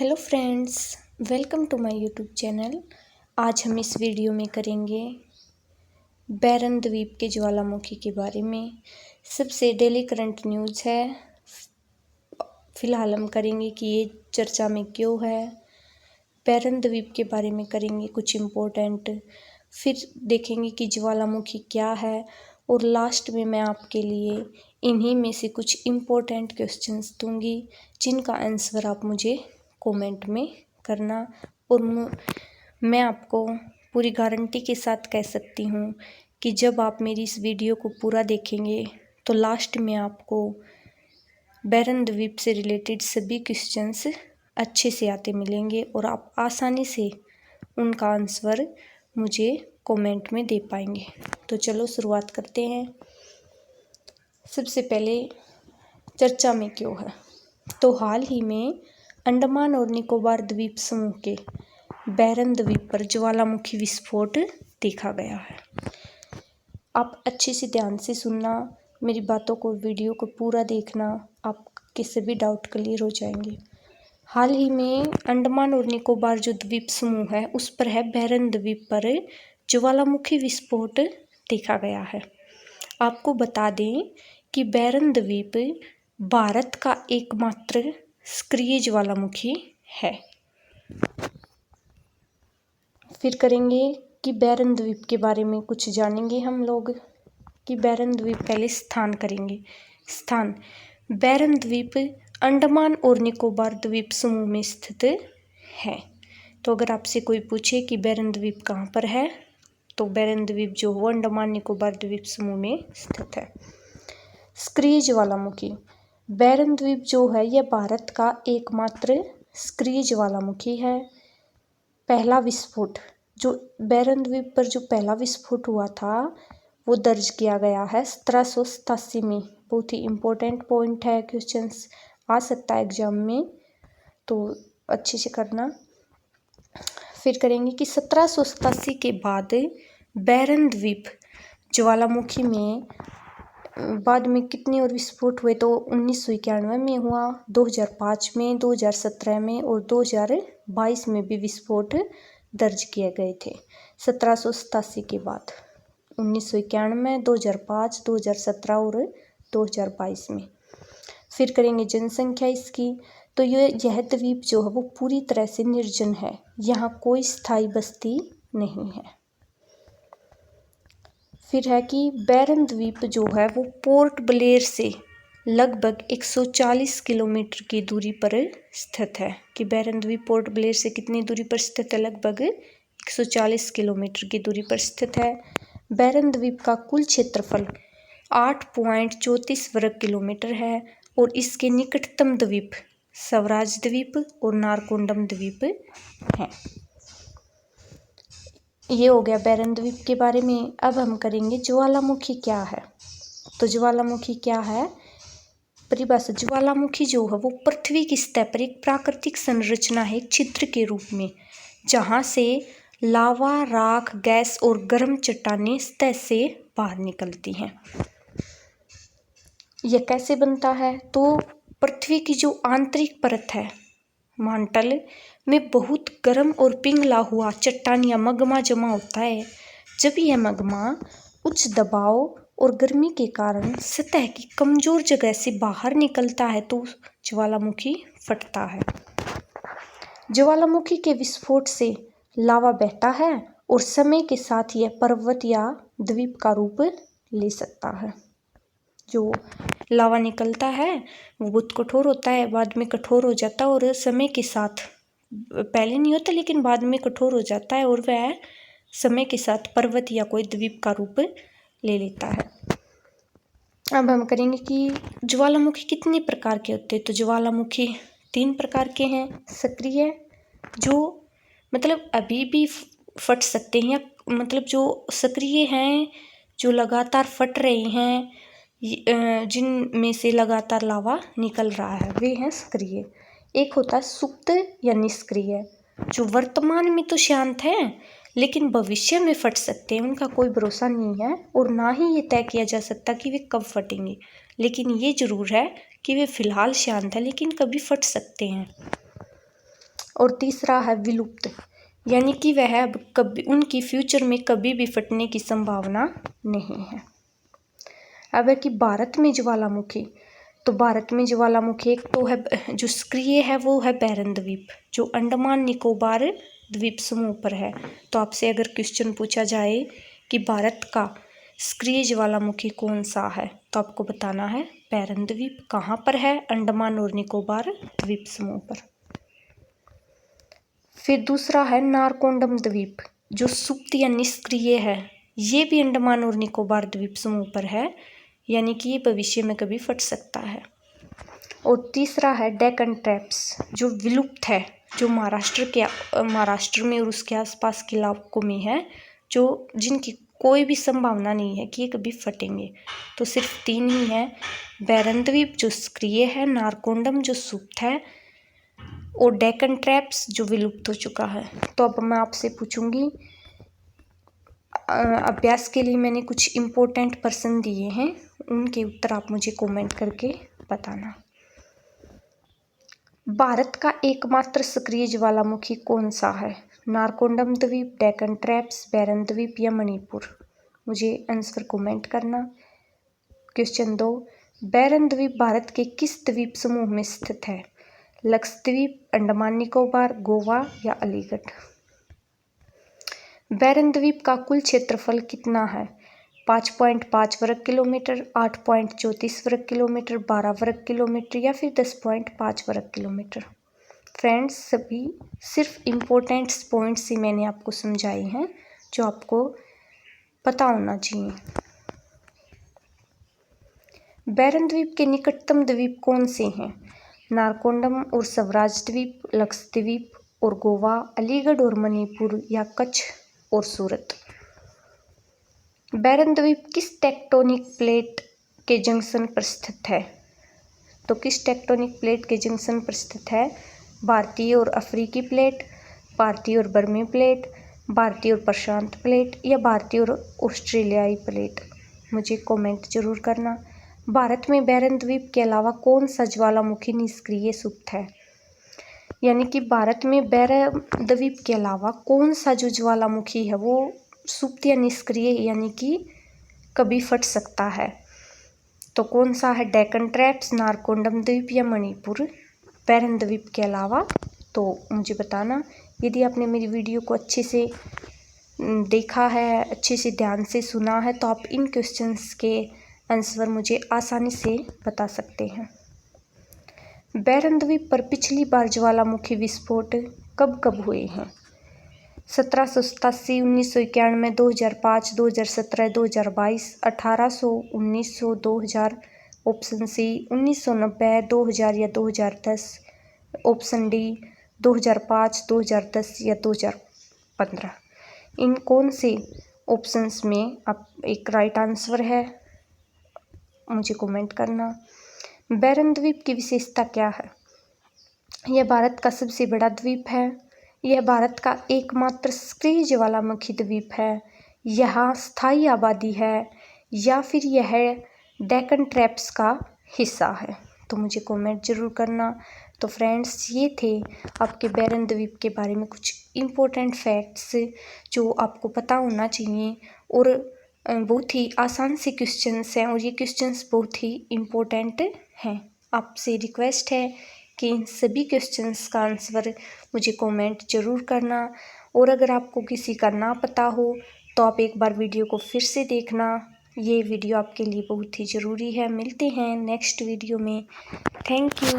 Hello friends, welcome to my YouTube channel. आज हम इस वीडियो में करेंगे बैरन द्वीप के ज्वालामुखी के बारे में। सबसे डेली करंट न्यूज़ है। फ़िलहाल हम करेंगे कि ये चर्चा में क्यों है। बैरन द्वीप के बारे में करेंगे कुछ इम्पोर्टेंट, फिर देखेंगे कि ज्वालामुखी क्या है, और लास्ट में मैं आपके लिए इन्हीं में से कुछ इम्पोर्टेंट क्वेश्चंस दूंगी जिनका आंसर आप मुझे कमेंट में करना। और मैं आपको पूरी गारंटी के साथ कह सकती हूँ कि जब आप मेरी इस वीडियो को पूरा देखेंगे तो लास्ट में आपको बैरन द्वीप से रिलेटेड सभी क्वेश्चंस अच्छे से आते मिलेंगे और आप आसानी से उनका आंसर मुझे कमेंट में दे पाएंगे। तो चलो शुरुआत करते हैं। सबसे पहले चर्चा में क्यों है, तो हाल ही में अंडमान और निकोबार द्वीप समूह के बैरन द्वीप पर ज्वालामुखी विस्फोट देखा गया है। आप अच्छे से ध्यान से सुनना, मेरी बातों को, वीडियो को पूरा देखना, आपके सभी डाउट क्लियर हो जाएंगे। हाल ही में अंडमान और निकोबार जो द्वीप समूह है उस पर है बैरन द्वीप पर ज्वालामुखी विस्फोट देखा गया है। आपको बता दें कि बैरन द्वीप भारत का एकमात्र सक्रिय ज्वालामुखी है। फिर करेंगे कि बैरन द्वीप के बारे में कुछ जानेंगे हम लोग कि बैरन द्वीप पहले स्थान करेंगे। स्थान बैरन द्वीप अंडमान और निकोबार द्वीप समूह में स्थित है। तो अगर आपसे कोई पूछे कि बैरन द्वीप कहाँ पर है, तो बैरन द्वीप जो वो अंडमान निकोबार द्वीप समूह में स्थित है। सक्रिय ज्वालामुखी बैरन द्वीप जो है यह भारत का एकमात्र सक्रिय ज्वालामुखी है। पहला विस्फोट जो बैरन द्वीप पर जो पहला विस्फोट हुआ था वो दर्ज किया गया है 1787 में। बहुत ही इम्पोर्टेंट पॉइंट है, क्वेश्चंस आ सकता है एग्जाम में, तो अच्छे से करना। फिर करेंगे कि 1787 के बाद बैरन द्वीप ज्वालामुखी में बाद में कितने और विस्फोट हुए, तो 1991 में हुआ, 2005 में, 2017 में और 2022 में भी विस्फोट दर्ज किए गए थे 1787 के बाद। 1991, 2005, 2017 और 2022 में। फिर करेंगे जनसंख्या इसकी, तो यह द्वीप जो है वो पूरी तरह से निर्जन है, यहाँ कोई स्थायी बस्ती नहीं है। फिर है कि बैरन द्वीप जो है वो पोर्ट ब्लेयर से लगभग 140 किलोमीटर की दूरी पर स्थित है। कि बैरन द्वीप पोर्ट ब्लेयर से कितनी दूरी पर स्थित है, लगभग 140 किलोमीटर की दूरी पर स्थित है। बैरन द्वीप का कुल क्षेत्रफल 8.34 वर्ग किलोमीटर है और इसके निकटतम द्वीप स्वराज द्वीप और नारकोंडम द्वीप हैं। ये हो गया बैरन द्वीप के बारे में। अब हम करेंगे ज्वालामुखी क्या है। तो ज्वालामुखी क्या है, परिभाषा ज्वालामुखी जो है वो पृथ्वी की सतह पर एक प्राकृतिक संरचना है, छिद्र के रूप में, जहाँ से लावा, राख, गैस और गर्म चट्टानें सतह से बाहर निकलती हैं। यह कैसे बनता है, तो पृथ्वी की जो आंतरिक परत है मांटल में बहुत गर्म और पिघला हुआ चट्टान या मगमा जमा होता है। जब यह मगमा उच्च दबाव और गर्मी के कारण सतह की कमजोर जगह से बाहर निकलता है तो ज्वालामुखी फटता है। ज्वालामुखी के विस्फोट से लावा बहता है और समय के साथ यह पर्वत या द्वीप का रूप ले सकता है। जो लावा निकलता है वो बहुत कठोर होता है, बाद में कठोर हो जाता है और समय के साथ, पहले नहीं होता लेकिन बाद में कठोर हो जाता है और वह समय के साथ पर्वत या कोई द्वीप का रूप ले लेता है। अब हम करेंगे कि ज्वालामुखी कितने प्रकार के होते हैं। तो ज्वालामुखी 3 प्रकार के हैं। सक्रिय जो मतलब अभी भी फट सकते हैं, या मतलब जो सक्रिय हैं जो लगातार फट रहे हैं, जिनमें से लगातार लावा निकल रहा है, वे हैं सक्रिय। एक होता है सुप्त या निष्क्रिय, जो वर्तमान में तो शांत है लेकिन भविष्य में फट सकते हैं, उनका कोई भरोसा नहीं है और ना ही ये तय किया जा सकता कि वे कब फटेंगे, लेकिन ये जरूर है कि वे फिलहाल शांत है लेकिन कभी फट सकते हैं। और तीसरा है विलुप्त, यानी कि वह अब कभी उनकी फ्यूचर में कभी भी फटने की संभावना नहीं है। अब है कि भारत में ज्वालामुखी, तो भारत में ज्वालामुखी एक तो है जो सक्रिय है वो है बैरन द्वीप, जो अंडमान निकोबार द्वीप समूह पर है। तो आपसे अगर क्वेश्चन पूछा जाए कि भारत का सक्रिय ज्वालामुखी कौन सा है, तो आपको बताना है बैरन द्वीप। कहाँ पर है? अंडमान और निकोबार द्वीप समूह पर। फिर दूसरा है नारकोंडम द्वीप, जो सुप्त या निष्क्रिय है, ये भी अंडमान और निकोबार द्वीप समूह पर है, यानी कि ये भविष्य में कभी फट सकता है। और तीसरा है डेक्कन ट्रैप्स, जो विलुप्त है, जो महाराष्ट्र में और उसके आसपास के इलाकों में है, जो जिनकी कोई भी संभावना नहीं है कि ये कभी फटेंगे। तो सिर्फ 3 ही है, बैरन द्वीप जो सक्रिय है, नारकोंडम जो सुप्त है, और डेक्कन ट्रैप्स जो विलुप्त हो चुका है। तो अब मैं आपसे पूछूंगी, अभ्यास के लिए मैंने कुछ इम्पोर्टेंट प्रश्न दिए हैं, उनके उत्तर आप मुझे कमेंट करके बताना। भारत का एकमात्र सक्रिय ज्वालामुखी कौन सा है? नारकोंडम द्वीप, डेक्कन ट्रैप्स, बैरन द्वीप या मणिपुर? मुझे आंसर कमेंट करना। क्वेश्चन 2, बैरन द्वीप भारत के किस द्वीप समूह में स्थित है? लक्षद्वीप, अंडमान निकोबार, गोवा या अलीगढ़? बैरन द्वीप का कुल क्षेत्रफल कितना है? 5.5 वर्ग किलोमीटर, 8.34 वर्ग किलोमीटर, 12 वर्ग किलोमीटर या फिर 10.5 वर्ग किलोमीटर? फ्रेंड्स, सभी सिर्फ इम्पोर्टेंट पॉइंट्स ही मैंने आपको समझाए हैं जो आपको पता होना चाहिए। बैरन द्वीप के निकटतम द्वीप कौन से हैं? नारकोंडम और स्वराज द्वीप, लक्षद्वीप और गोवा, अलीगढ़ और मणिपुर या कच्छ और सूरत? बैरन द्वीप किस टेक्टोनिक प्लेट के जंक्शन पर स्थित है? तो किस टेक्टोनिक प्लेट के जंक्शन पर स्थित है? भारतीय और अफ्रीकी प्लेट, भारतीय और बर्मी प्लेट, भारतीय और प्रशांत प्लेट या भारतीय और ऑस्ट्रेलियाई प्लेट? मुझे कमेंट जरूर करना। भारत में बैरन द्वीप के अलावा कौन सा ज्वालामुखी निष्क्रिय सुप्त है? यानी कि भारत में बैरन द्वीप के अलावा कौन सा जो ज्वालामुखी है वो सुप्त या निष्क्रिय, यानी कि कभी फट सकता है? तो कौन सा है? डेक्कन ट्रैप्स, नारकोंडम द्वीप या मणिपुर, बैरन द्वीप के अलावा? तो मुझे बताना। यदि आपने मेरी वीडियो को अच्छे से देखा है, अच्छे से ध्यान से सुना है, तो आप इन क्वेश्चंस के आंसर मुझे आसानी से बता सकते हैं। बैरन द्वीप पर पिछली बार ज्वालामुखी विस्फोट कब कब हुए हैं? 1787, 1991, 2005, 2017, 2022, 1800, 1900, 2000? ऑप्शन सी 1990, 2000 या 2010? ऑप्शन डी 2005, 2010 या 2015? इन कौन से ऑप्शंस में आप एक राइट आंसर है, मुझे कमेंट करना। बैरन द्वीप की विशेषता क्या है? यह भारत का सबसे बड़ा द्वीप है, यह भारत का एकमात्र सक्रिय ज्वालामुखी द्वीप है, यहाँ स्थायी आबादी है, या फिर यह डेक्कन ट्रैप्स का हिस्सा है? तो मुझे कमेंट जरूर करना। तो फ्रेंड्स, ये थे आपके बैरन द्वीप के बारे में कुछ इम्पोर्टेंट फैक्ट्स जो आपको पता होना चाहिए, और बहुत ही आसान से क्वेश्चंस हैं, और ये क्वेश्चंस बहुत ही इम्पोर्टेंट हैं। आपसे रिक्वेस्ट है कि इन सभी क्वेश्चंस का आंसर मुझे कमेंट जरूर करना, और अगर आपको किसी का ना पता हो तो आप एक बार वीडियो को फिर से देखना। ये वीडियो आपके लिए बहुत ही ज़रूरी है। मिलते हैं नेक्स्ट वीडियो में। Thank you.